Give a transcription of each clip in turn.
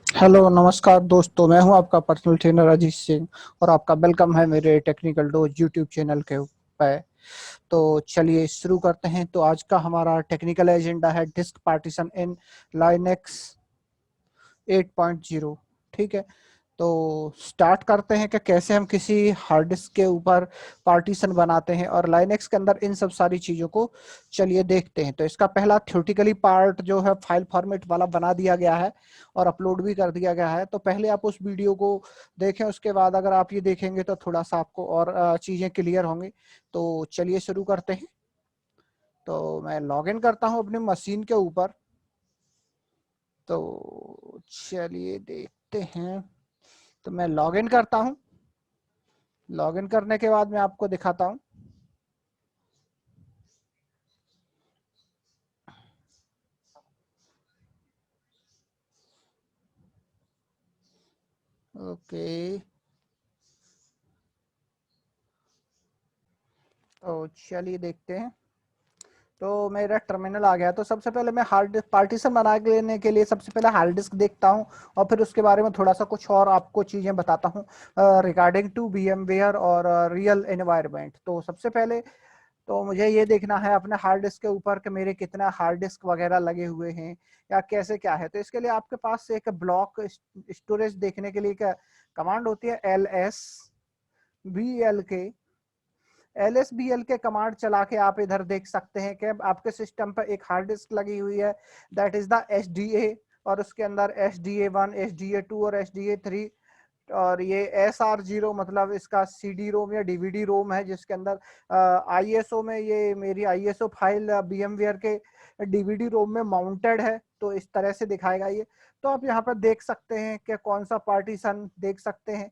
Hello नमस्कार दोस्तों, मैं हूं आपका पर्सनल ट्रेनर अजीत सिंह और आपका वेलकम है मेरे टेक्निकल डोज यूट्यूब चैनल के ऊपर। तो चलिए शुरू करते हैं। तो आज का हमारा टेक्निकल एजेंडा है डिस्क पार्टीशन इन लाइनेक्स 8.0। ठीक है, तो स्टार्ट करते हैं कि कैसे हम किसी हार्ड डिस्क के ऊपर पार्टीशन बनाते हैं और लाइनेक्स के अंदर इन सब सारी चीज़ों को चलिए देखते हैं। तो इसका पहला थ्योरेटिकली पार्ट जो है फाइल फॉर्मेट वाला बना दिया गया है और अपलोड भी कर दिया गया है। तो पहले आप उस वीडियो को देखें, उसके बाद अगर आप ये देखेंगे तो थोड़ा सा आपको और चीज़ें क्लियर होंगी। तो चलिए शुरू करते हैं। तो मैं लॉग इन करता हूँ अपनी मशीन के ऊपर। तो चलिए देखते हैं। तो मैं लॉग इन करता हूं। लॉग इन करने के बाद मैं आपको दिखाता हूं। ओके, तो चलिए देखते हैं। तो मेरा टर्मिनल आ गया। तो सबसे पहले मैं हार्ड डिस्क पार्टीशन बना लेने के लिए सबसे पहले हार्ड डिस्क देखता हूं और फिर उसके बारे में थोड़ा सा कुछ और आपको चीज़ें बताता हूं रिगार्डिंग टू VMware और रियल एनवायरनमेंट। तो सबसे पहले तो मुझे ये देखना है अपने हार्ड डिस्क के ऊपर कि मेरे कितना हार्ड डिस्क वगैरह लगे हुए हैं या कैसे क्या है। तो इसके लिए आपके पास एक ब्लॉक स्टोरेज देखने के लिए क्या कमांड होती है, LSBL के कमांड चला के आप इधर देख सकते हैं कि आपके सिस्टम पर एक हार्ड डिस्क लगी हुई है, दैट इज द SDA। और उसके अंदर SDA1, SDA2 और SDA3। और ये SR0 मतलब इसका CD रोम या DVD रोम है, जिसके अंदर ISO में ये मेरी ISO फाइल VMware के DVD रोम में माउंटेड है। तो इस तरह से दिखाएगा ये। तो आप यहाँ पर देख सकते हैं कि कौन सा पार्टीशन देख सकते हैं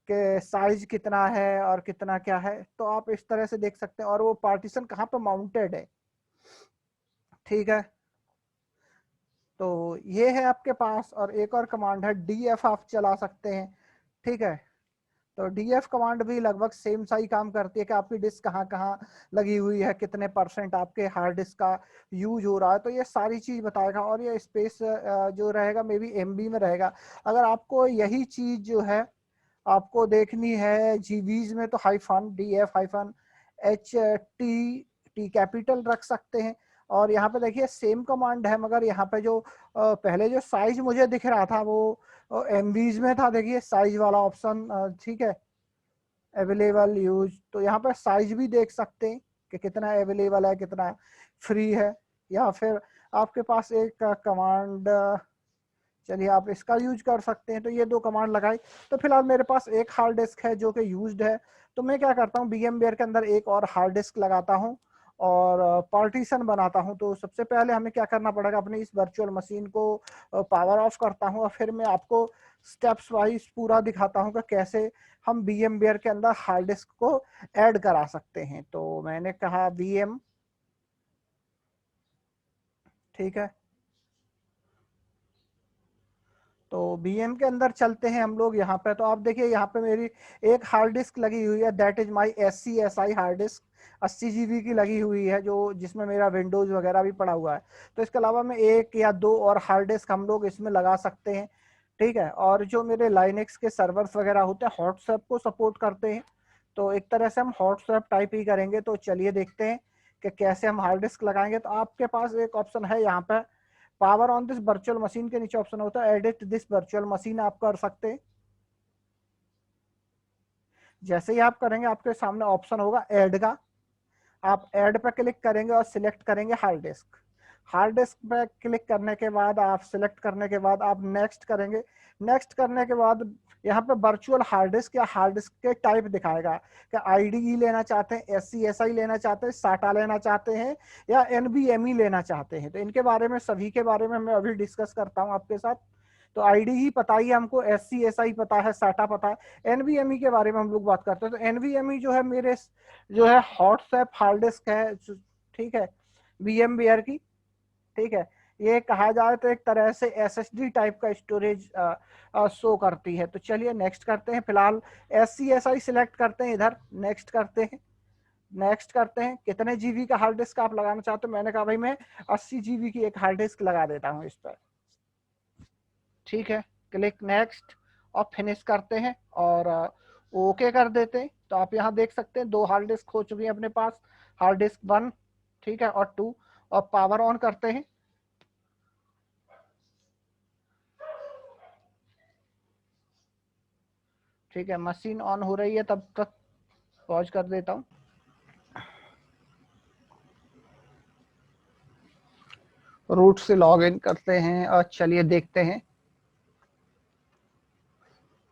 कि साइज कितना है और कितना क्या है। तो आप इस तरह से देख सकते हैं और वो पार्टीशन कहाँ पर माउंटेड है। ठीक है, तो ये है आपके पास। और एक और कमांड है DF, आप चला सकते हैं। ठीक है, तो DF कमांड भी लगभग सेम सा ही काम करती है कि आपकी डिस्क कहाँ कहाँ लगी हुई है, कितने परसेंट आपके हार्ड डिस्क का यूज हो रहा है। तो ये सारी चीज बताएगा और ये स्पेस जो रहेगा मे बी MB में रहेगा। अगर आपको यही चीज जो है आपको देखनी है जीबीज में, तो -DF-HT कैपिटल रख सकते हैं। और यहाँ पे देखिए सेम कमांड है, मगर यहाँ पे जो पहले जो साइज मुझे दिख रहा था वो MBs में था। देखिए साइज वाला ऑप्शन, ठीक है, अवेलेबल यूज। तो यहाँ पर साइज भी देख सकते हैं कि कितना अवेलेबल है, कितना फ्री है। या फिर आपके पास एक कमांड, चलिए आप इसका यूज कर सकते हैं। तो ये दो कमांड लगाई। तो फिलहाल मेरे पास एक हार्ड डिस्क है जो कि यूज्ड है। तो मैं क्या करता हूँ, VMware के अंदर एक और हार्ड डिस्क लगाता हूँ और पार्टीशन बनाता हूँ। तो सबसे पहले हमें क्या करना पड़ेगा, अपनी इस वर्चुअल मशीन को पावर ऑफ करता हूँ और फिर मैं आपको स्टेप्स वाइज पूरा दिखाता हूँ कि कैसे हम VMware के अंदर हार्ड डिस्क को ऐड करा सकते हैं। तो मैंने कहा VM, ठीक है। तो बीएम के अंदर चलते हैं हम लोग यहाँ पे। तो आप देखिए यहाँ पे मेरी एक हार्ड डिस्क लगी हुई है, that is my SCSI hard disk. 80 GB की लगी हुई है, जो जिसमें मेरा विंडोज वगैरह भी पड़ा हुआ है। तो इसके अलावा मैं एक या दो और हार्ड डिस्क हम लोग इसमें लगा सकते हैं। ठीक है, और जो मेरे लाइनेक्स के सर्वर्स वगैरह होते हैं हॉटस्वैप को सपोर्ट करते हैं। तो एक तरह से हम हॉटस्वैप टाइप ही करेंगे। तो चलिए देखते हैं कि कैसे हम हार्ड डिस्क लगाएंगे। तो आपके पास एक ऑप्शन है यहाँ पे, power on this virtual machine के नीचे ऑप्शन होता है एडिट दिस वर्चुअल मशीन, आप कर सकते हैं। जैसे ही आप करेंगे आपके सामने ऑप्शन होगा ऐड का। आप ऐड पर क्लिक करेंगे और सिलेक्ट करेंगे हार्ड डिस्क। हार्ड डिस्क पे क्लिक करने के बाद आप सिलेक्ट करने के बाद आप नेक्स्ट करेंगे। नेक्स्ट करने के बाद यहाँ पे वर्चुअल हार्ड डिस्क या हार्ड डिस्क के टाइप दिखाएगा कि IDE लेना चाहते हैं, SCSI लेना चाहते हैं, SATA लेना चाहते हैं या NVMe लेना चाहते हैं। तो इनके बारे में सभी के बारे में मैं अभी डिस्कस करता हूँ आपके साथ। तो IDE पता ही हमको, SCSI पता है, SATA पता है। NVMe के बारे में हम लोग बात करते हैं। तो NVMe जो है मेरे जो है हॉटसैप हार्ड डिस्क है, ठीक है, VMware की। ठीक है, ये कहा जाए तो एक तरह से SSD टाइप का स्टोरेज शो करती है। तो चलिए नेक्स्ट करते हैं। फिलहाल SCSI सिलेक्ट करते हैं, इधर नेक्स्ट करते हैं। नेक्स्ट करते हैं कितने जीबी का हार्ड डिस्क आप लगाना चाहते हो। मैंने कहा भाई मैं 80 GB की एक हार्ड डिस्क लगा देता हूँ इस पर। ठीक है, क्लिक नेक्स्ट और फिनिश करते हैं और ओके कर देते हैं। तो आप यहाँ देख सकते हैं 2 हार्ड डिस्क हो चुकी है अपने पास, हार्ड डिस्क 1 ठीक है और 2। और पावर ऑन करते हैं। ठीक है, मशीन ऑन हो रही है, तब तक पॉज कर देता हूँ। रूट से लॉग इन करते हैं और चलिए देखते हैं।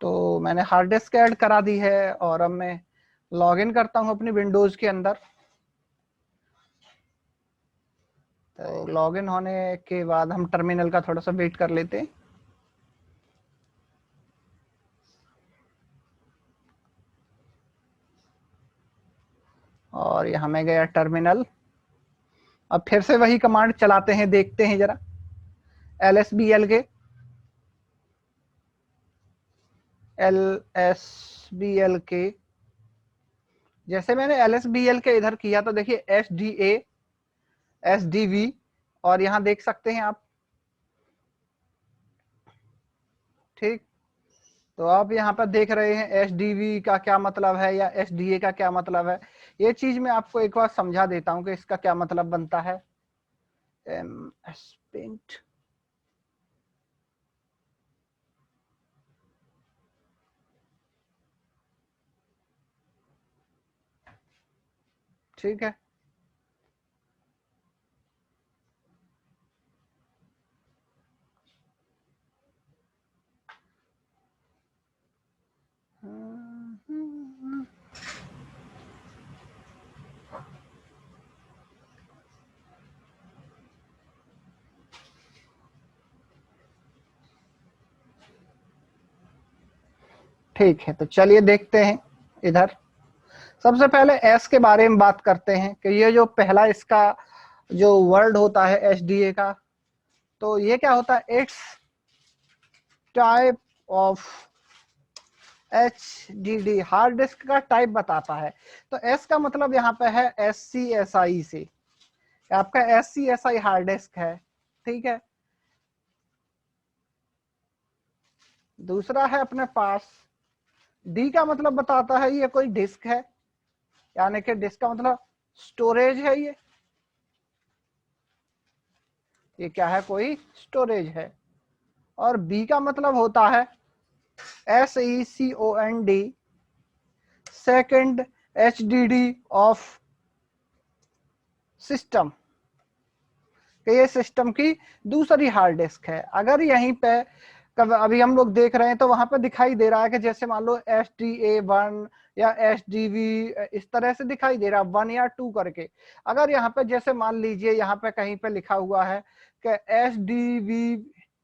तो मैंने हार्ड डिस्क ऐड करा दी है और अब मैं लॉग इन करता हूँ अपनी विंडोज के अंदर। तो लॉग इन होने के बाद हम टर्मिनल का थोड़ा सा वेट कर लेते हैं। और यहाँ मैं गया टर्मिनल। अब फिर से वही कमांड चलाते हैं, देखते हैं जरा। LSBL के LSBL के जैसे मैंने LSBL के इधर किया तो देखिए SDA SDV और यहाँ देख सकते हैं आप। ठीक, तो आप यहाँ पर देख रहे हैं SDV का क्या मतलब है या SDA का क्या मतलब है। ये चीज मैं आपको एक बार समझा देता हूँ कि इसका क्या मतलब बनता है। MS Paint ठीक है। ठीक है, तो चलिए देखते हैं इधर। सबसे पहले एस के बारे में बात करते हैं कि ये जो पहला इसका जो वर्ड होता है SDA का, तो ये क्या होता है, it's type of HDD, hard disk का टाइप बताता है। तो एस का मतलब यहाँ पे है SCSI से, आपका SCSI हार्ड डिस्क है। ठीक है, दूसरा है अपने पास डी का मतलब बताता है ये कोई डिस्क है, यानी कि डिस्क का मतलब स्टोरेज है। ये क्या है, कोई स्टोरेज है। और बी का मतलब होता है SECOND, second HDD of system, ये सिस्टम की दूसरी हार्ड डिस्क है। अगर यहीं पे अभी हम लोग देख रहे हैं तो वहां पे दिखाई दे रहा है कि जैसे मान लो SDA1 या SDV, इस तरह से दिखाई दे रहा है 1 या 2 करके। अगर यहाँ पे जैसे मान लीजिए यहाँ पे कहीं पे लिखा हुआ है कि SDV,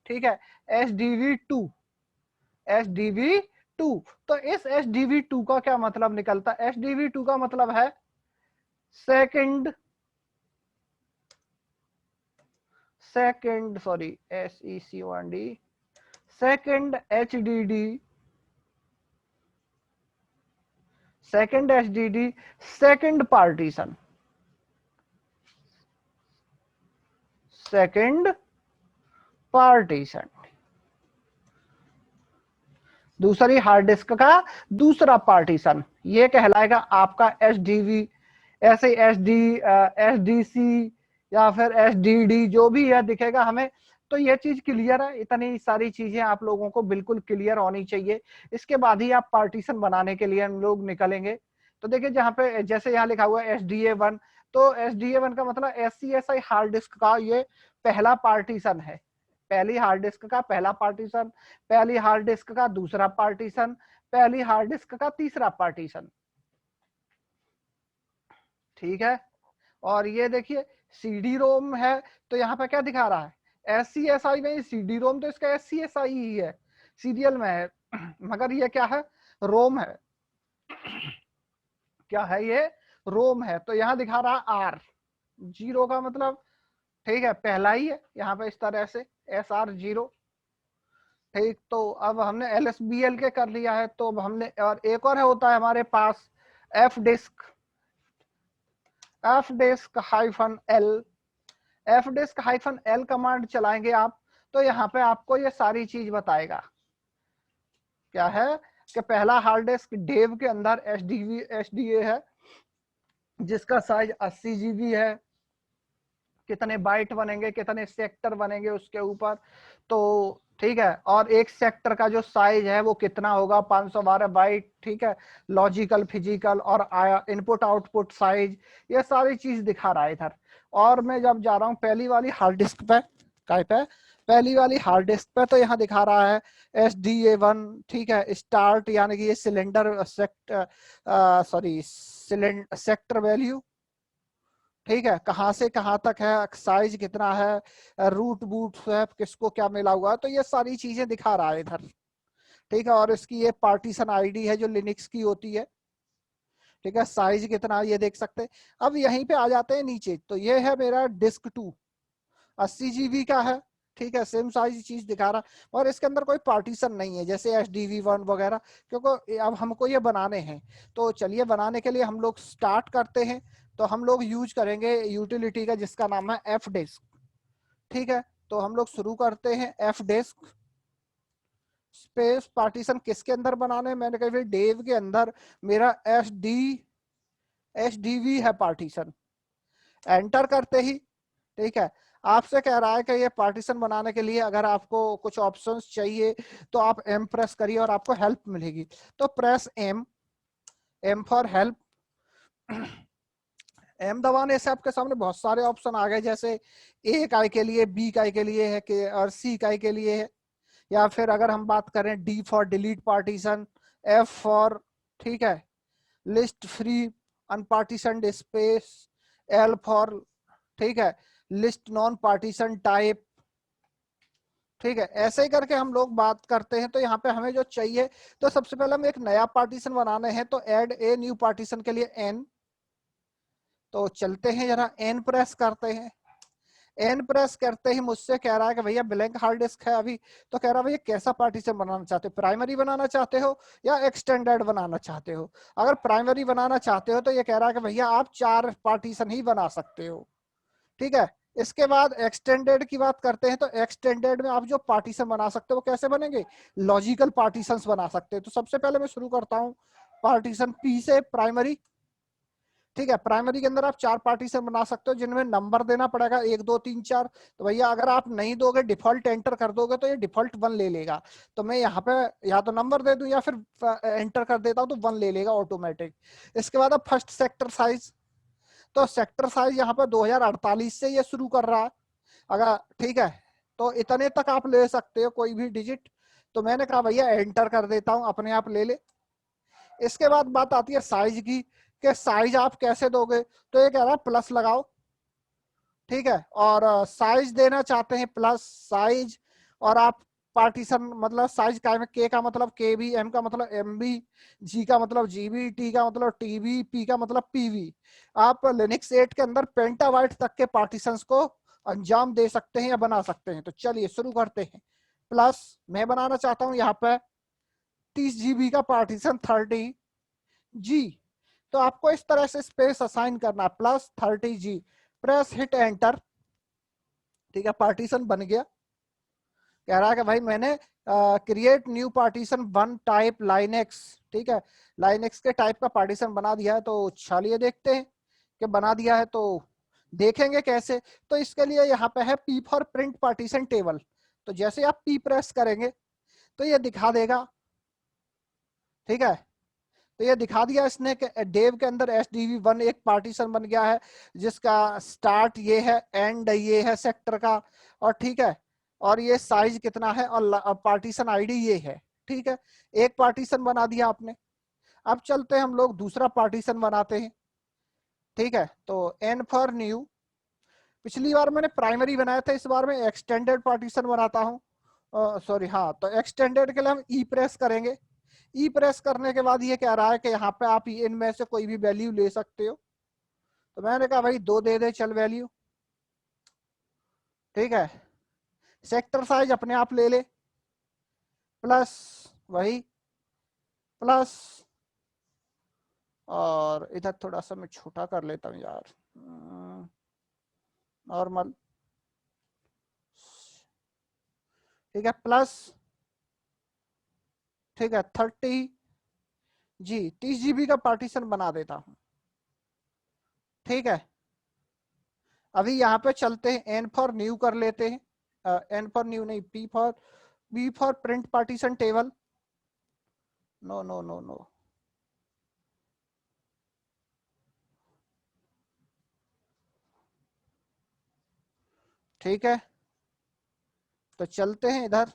ठीक है, SDV2 SDV2, तो इस SDV2 का क्या मतलब निकलता है, SDV2 का मतलब है second sorry SECOND, second HDD, second HDD, second partition, second partition, दूसरी हार्ड डिस्क का दूसरा पार्टीशन, ये कहलाएगा आपका SDV। ऐसे SDC या फिर SDD जो भी यह दिखेगा हमें, तो यह चीज क्लियर है। इतनी सारी चीजें आप लोगों को बिल्कुल क्लियर होनी चाहिए, इसके बाद ही आप पार्टीशन बनाने के लिए हम लोग निकलेंगे। तो देखिए जहाँ पे जैसे यहाँ लिखा हुआ है SDA1, तो SDA1 का मतलब SCSI हार्ड डिस्क का ये पहला पार्टीशन है, पहली हार्ड डिस्क का पहला पार्टीशन, पहली हार्ड डिस्क का दूसरा पार्टीशन, पहली हार्ड डिस्क का तीसरा पार्टीशन। ठीक है, और ये देखिए CD रोम है, तो यहाँ पे क्या दिखा रहा है SCSI में, CD रोम तो इसका SCSI ही है, सीरियल में है, मगर ये क्या है, रोम है। क्या है ये, रोम है। तो यहाँ दिखा रहा है R, जीरो का मतलब, ठीक है, पहला ही है यहाँ पे इस तरह से SR0। ठीक, तो अब हमने LSBL के कर लिया है, तो अब हमने, और एक और है होता है हमारे पास F disk, -L, F disk -L command चलाएंगे आप, तो यहाँ पे आपको ये सारी चीज बताएगा। क्या है कि पहला हार्ड डिस्क डेव के अंदर एसडीए है जिसका साइज 80 GB है। कितने बाइट बनेंगे, कितने सेक्टर बनेंगे उसके ऊपर, तो ठीक है। और एक सेक्टर का जो साइज है वो कितना होगा, 512 बाइट, ठीक है। लॉजिकल, फिजिकल और इनपुट आउटपुट साइज, ये सारी चीज दिखा रहा है इधर। और मैं जब जा रहा हूँ पहली वाली हार्ड डिस्क पे, काय पे, पहली वाली हार्ड डिस्क पे, तो यहाँ दिखा रहा है SDA1, ठीक है। स्टार्ट यानी कि ये सिलेंडर सेक्टर वैल्यू, ठीक है, कहां से कहां तक है, साइज कितना है, रूट बूट स्वैप किसको क्या मिला हुआ है, तो ये सारी चीजें दिखा रहा है इधर, ठीक है। और इसकी ये पार्टीशन आईडी है जो लिनक्स की होती है, ठीक है। साइज कितना ये देख सकते हैं। अब यहीं पे आ जाते हैं नीचे, तो ये है मेरा डिस्क 2, 80 GB का है, ठीक है। सेम साइज चीज दिखा रहा, और इसके अंदर कोई पार्टीशन नहीं है जैसे HDV1 वगैरह, क्योंकि अब हमको ये बनाने हैं। तो चलिए बनाने के लिए हम लोग स्टार्ट करते हैं। तो हम लोग यूज करेंगे यूटिलिटी का जिसका नाम है fdisk, ठीक है। तो हम लोग शुरू करते हैं fdisk स्पेस पार्टीशन किसके अंदर बनाने हैं, मैंने कहा फिर डेव के अंदर मेरा HDV है पार्टीशन, एंटर करते ही, ठीक है। आपसे कह रहा है कि ये पार्टीशन बनाने के लिए अगर आपको कुछ ऑप्शंस चाहिए तो आप एम प्रेस करिए और आपको हेल्प मिलेगी। तो press M, M for help. M दबाने से आपके सामने बहुत सारे ऑप्शन आ गए, जैसे ए इकाई के लिए, बी इकाई के लिए है कि, और सी इकाई के लिए है। या फिर अगर हम बात करें D for delete partition, F for, ठीक है, list free unpartition space, L for, ठीक है, लिस्ट नॉन पार्टीशन टाइप, ठीक है। ऐसे ही करके हम लोग बात करते हैं। तो यहाँ पे हमें जो चाहिए, तो सबसे पहले हम एक नया पार्टीशन बनाने हैं, तो ऐड ए न्यू पार्टीशन के लिए एन, तो चलते हैं जरा एन प्रेस करते हैं। एन प्रेस करते ही मुझसे कह रहा है कि भैया ब्लैंक हार्ड डिस्क है अभी। तो कह रहा है भैया कैसा पार्टीशन बनाना चाहते हो, प्राइमरी बनाना चाहते हो या एक्सटेंडेड बनाना चाहते हो। अगर प्राइमरी बनाना चाहते हो तो ये कह रहा है कि भैया आप 4 पार्टीशन ही बना सकते हो, ठीक है। इसके बाद एक्सटेंडेड की बात करते हैं। तो एक्सटेंडेड में आप जो पार्टीशन बना सकते हो वो कैसे बनेंगे, लॉजिकल पार्टीशंस बना सकते हैं। तो सबसे पहले मैं शुरू करता हूं पार्टीशन पी से, प्राइमरी, ठीक है। प्राइमरी के अंदर आप 4 पार्टीशन बना सकते हो जिनमें नंबर देना पड़ेगा 1 2 3 4। तो भैया अगर आप नहीं दोगे, डिफॉल्ट एंटर कर दोगे तो ये डिफॉल्ट 1 ले लेगा। तो मैं यहाँ पे या तो नंबर दे दूं या फिर एंटर कर देता हूं तो 1 ले लेगा ऑटोमेटिक। इसके बाद अब फर्स्ट सेक्टर साइज, तो सेक्टर साइज यहाँ पे 2048 से ये शुरू कर रहा है अगर, ठीक है। तो इतने तक आप ले सकते हो कोई भी डिजिट। तो मैंने कहा भैया एंटर कर देता हूं, अपने आप ले ले। इसके बाद बात आती है साइज की, कि साइज आप कैसे दोगे। तो ये कह रहा है प्लस लगाओ, ठीक है। और साइज देना चाहते हैं प्लस साइज, और आप पार्टीशन मतलब साइज का है, के का मतलब के बी, एम का मतलब एम बी, जी का मतलब जीबी, टी का मतलब टीबी, पी का मतलब पीवी। आप लिनक्स 8 के अंदर पेंटाबाइट तक के पार्टीशंस को अंजाम दे सकते हैं या बना सकते हैं। तो चलिए शुरू करते हैं। प्लस मैं बनाना चाहता हूं यहाँ पे 30 GB का पार्टीशन 30G। तो आपको इस तरह से स्पेस असाइन करना, plus 30G, press hit enter, ठीक है। पार्टीशन बन गया। कह रहा है कि भाई मैंने create new partition 1 type Linux, ठीक है। लाइनेक्स के टाइप का पार्टीशन बना दिया है। तो चलिए देखते हैं कि बना दिया है तो देखेंगे कैसे। तो इसके लिए यहाँ पे है P for print partition table. तो जैसे आप पी प्रेस करेंगे तो ये दिखा देगा, ठीक है। तो ये दिखा दिया इसने कि डेव के अंदर HDV1 एक पार्टीशन बन गया है जिसका स्टार्ट ये है, एंड ये है सेक्टर का, और ठीक है। और ये साइज कितना है और पार्टीशन आईडी ये है, ठीक है। एक पार्टीशन बना दिया आपने। अब चलते हैं हम लोग दूसरा पार्टीशन बनाते हैं, ठीक है। तो एन फॉर न्यू, पिछली बार मैंने प्राइमरी बनाया था, इस बार मैं एक्सटेंडेड पार्टीशन बनाता हूँ, सॉरी हाँ। तो एक्सटेंडेड के लिए हम ई प्रेस करेंगे। ई प्रेस करने के बाद ये कह रहा है कि यहाँ पे आप इनमें से कोई भी वैल्यू ले सकते हो। तो मैंने कहा भाई 2 दे दे चल वैल्यू, ठीक है। सेक्टर साइज अपने आप ले ले, प्लस वही, प्लस, और इधर थोड़ा सा मैं छोटा कर लेता हूँ यार, नॉर्मल, ठीक है। प्लस ठीक है 30 GB का पार्टीशन बना देता हूं। ठीक है, अभी यहाँ पे चलते हैं, एन फॉर न्यू कर लेते हैं, एन फॉर न्यू नहीं, B for print partition table. No no no no, ठीक है, तो चलते हैं इधर।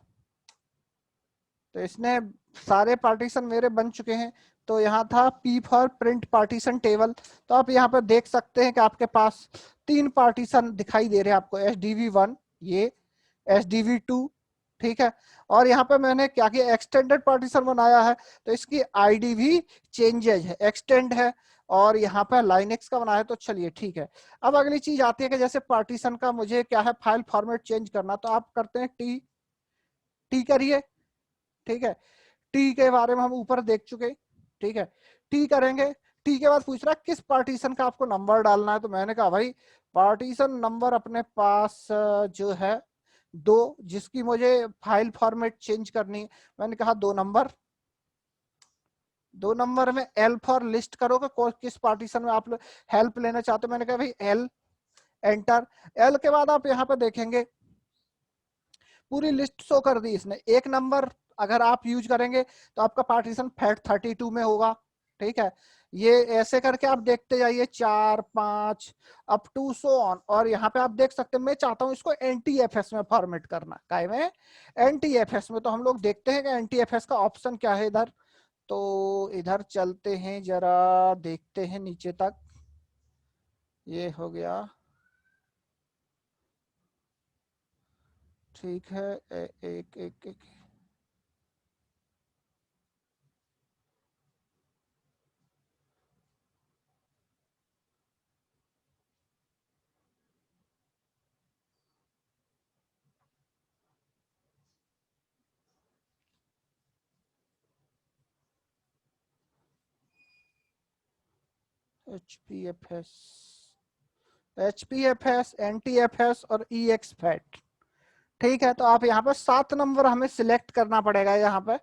तो इसने सारे पार्टीशन मेरे बन चुके हैं। तो यहाँ था P for print partition table. तो आप यहाँ पर देख सकते हैं कि आपके पास 3 पार्टीशन दिखाई दे रहे हैं आपको, HDV1, ये HDV2, ठीक है। और यहाँ पे मैंने क्या किया, एक्सटेंडेड पार्टीशन बनाया है, तो इसकी आईडी भी चेंजेज है, एक्सटेंड है। और यहाँ पे लाइनेक्स का बनाया है, तो चलिए ठीक है। अब अगली चीज आती है कि जैसे पार्टीशन का मुझे क्या है, फाइल फॉर्मेट चेंज करना, तो आप करते हैं टी करिए। ठीक है, टी के बारे में हम ऊपर देख चुके। ठीक है, टी करेंगे। टी के बाद पूछ रहा है किस पार्टीशन का आपको नंबर डालना है, तो मैंने कहा भाई पार्टीशन नंबर अपने पास जो है 2, जिसकी मुझे फाइल फॉर्मेट चेंज करनी है। मैंने कहा 2 नंबर, 2 नंबर में एल फॉर लिस्ट करोगे किस पार्टीशन में आप हेल्प लेना चाहते हो। मैंने कहा भाई एल, एंटर। एल के बाद आप यहाँ पे देखेंगे पूरी लिस्ट शो कर दी इसने। 1 नंबर अगर आप यूज करेंगे तो आपका पार्टीशन फैट 32 में होगा। ठीक है, ये ऐसे करके आप देखते जाइए 4 5 अप टू सो ऑन। और यहाँ पे आप देख सकते हैं, मैं चाहता हूं इसको NTFS में फॉर्मेट करना, काय में NTFS में। तो हम लोग देखते हैं कि NTFS का ऑप्शन क्या है इधर। तो इधर चलते हैं जरा, देखते हैं नीचे तक। ये हो गया, ठीक है। एक एक एक HPFS, HPFS, NTFS और EXFAT। ठीक है, तो आप यहाँ पर 7 नंबर हमें सिलेक्ट करना पड़ेगा। यहाँ पे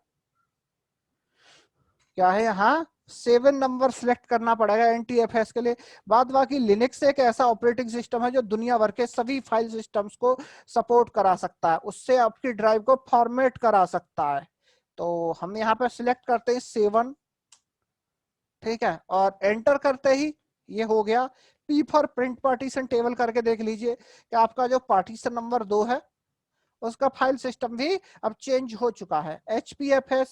क्या है, यहाँ 7 नंबर सिलेक्ट करना पड़ेगा NTFS के लिए। बाद बाकी लिनक्स एक ऐसा ऑपरेटिंग सिस्टम है जो दुनिया भर के सभी फाइल सिस्टम्स को सपोर्ट करा सकता है, उससे आपकी ड्राइव को फॉर्मेट करा सकता है। तो हम यहाँ पे सिलेक्ट करते हैं 7। ठीक है, और एंटर करते ही ये हो गया। P for print partition table करके देख लीजिए कि आपका जो पार्टीशन नंबर 2 है उसका फाइल सिस्टम भी अब चेंज हो चुका है। HPFS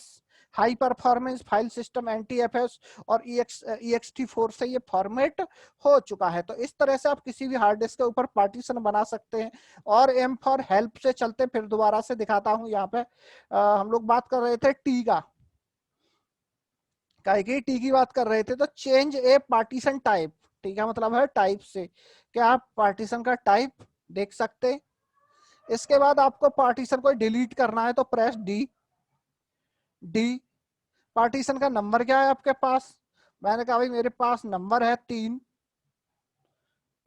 high performance file system, NTFS और EXT4 से ये फॉर्मेट हो चुका है। तो इस तरह से आप किसी भी हार्ड डिस्क के ऊपर पार्टीशन बना सकते हैं। और M फॉर हेल्प से चलते फिर दोबारा से दिखाता हूं। यहाँ पे हम लोग बात कर रहे थे टी का, टी की बात कर रहे थे। तो चेंज ए पार्टीशन टाइप, टी का मतलब है टाइप से, क्या आप पार्टीशन का टाइप देख सकते हैं। इसके बाद आपको पार्टीशन को डिलीट करना है, तो प्रेस डी। पार्टीशन का नंबर क्या है आपके पास, मैंने कहा भाई मेरे पास नंबर है 3।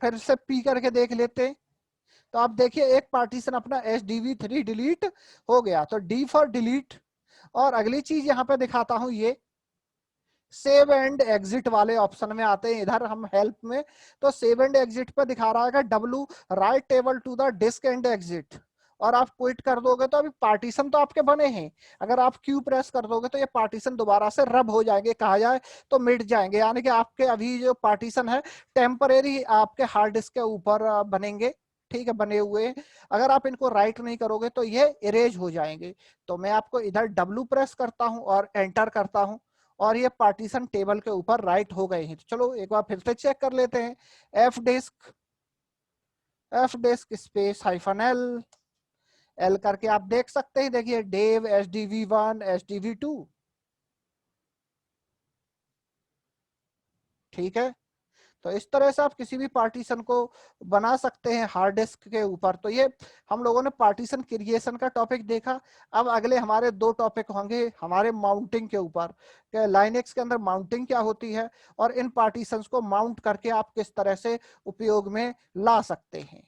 फिर से पी करके देख लेते। तो आप देखिए एक पार्टीशन अपना HDV3 डिलीट हो गया। तो डी फॉर डिलीट। और अगली चीज यहाँ पे दिखाता हूं, ये सेव एंड एग्जिट वाले ऑप्शन में आते हैं इधर हम हेल्प में। तो सेव एंड एग्जिट पे दिखा रहा है W write table to the disk and exit. और आप क्विट कर दोगे तो अभी पार्टीशन तो आपके बने हैं, अगर आप क्यू प्रेस कर दोगे तो ये पार्टीशन दोबारा से रब हो जाएंगे, कहा जाए तो मिट जाएंगे। यानी कि आपके अभी जो पार्टीशन है टेम्परेरी आपके हार्ड डिस्क के ऊपर बनेंगे। ठीक है, बने हुए। अगर आप इनको राइट नहीं करोगे तो ये इरेज हो जाएंगे। तो मैं आपको इधर W प्रेस करता हूं और एंटर करता हूं, और ये पार्टीशन टेबल के ऊपर राइट हो गए हैं। तो चलो एक बार फिर से चेक कर लेते हैं। F disc space -L, L करके आप देख सकते हैं। देखिए डेव, HDV1, HDV2। ठीक है, तो इस तरह से आप किसी भी पार्टीशन को बना सकते हैं हार्ड डिस्क के ऊपर। तो ये हम लोगों ने पार्टीशन क्रिएशन का टॉपिक देखा। अब अगले हमारे 2 टॉपिक होंगे हमारे माउंटिंग के ऊपर, कि लाइनेक्स के अंदर माउंटिंग क्या होती है और इन पार्टीशंस को माउंट करके आप किस तरह से उपयोग में ला सकते हैं।